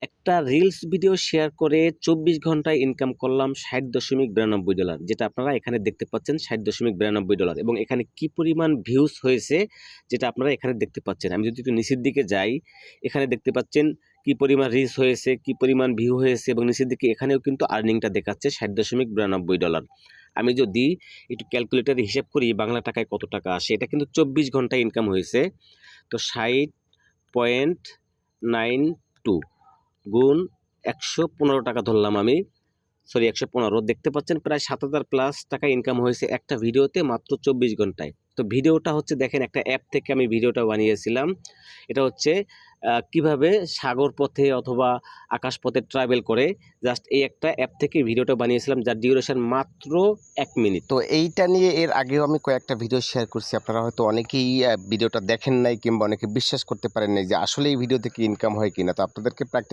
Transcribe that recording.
একটা reels video share করে ২৪ ঘন্টায় ইনকাম করলাম $৬০.৯২, যেটা আপনারা এখানে দেখতে পাচ্ছেন $৬০.৯২, এবং এখানে কি পরিমাণ ভিউজ হয়েছে যেটা আপনারা এখানে দেখতে পাচ্ছেন। আমি যদি একটু নিচের দিকে যাই, এখানে দেখতে পাচ্ছেন কি পরিমাণ রিচ হয়েছে, কি পরিমাণ ভিউ হয়েছে, এবং নিচের দিকে এখানেও কিন্তু আর্নিংটা দেখাচ্ছে $৬০.৯২। আমি যদি একটু ক্যালকুলেটারে হিসাব করি বাংলা টাকায় কত টাকা আসে, এটা কিন্তু ২৪ ঘন্টায় ইনকাম হয়েছে। তো ৬০.92 গুণ ১১৫ টাকা ধরলাম আমি, সরি ১১৫, দেখতে পাচ্ছেন প্রায় ৭,০০০ প্লাস টাকা ইনকাম হয়েছে একটা ভিডিওতে মাত্র ২৪ ঘন্টায়। তো ভিডিওটা হচ্ছে দেখেন, একটা অ্যাপ থেকে আমি ভিডিওটা বানিয়েছিলাম। এটা হচ্ছে কিভাবে সাগর পথে অথবা আকাশ পথে ট্রাভেল করে, জাস্ট এই একটা অ্যাপ থেকে ভিডিওটা বানিয়েছিলাম, যার ডিউরেশন মাত্র ১ মিনিট। তো এইটা নিয়ে এর আগেও আমি কয়েকটা ভিডিও শেয়ার করছি। আপনারা হয়তো অনেকেই ভিডিওটা দেখেন নাই, কিংবা অনেকে বিশ্বাস করতে পারেন নাই যে আসলে এই ভিডিও থেকে ইনকাম হয় কিনা। তো আপনাদেরকে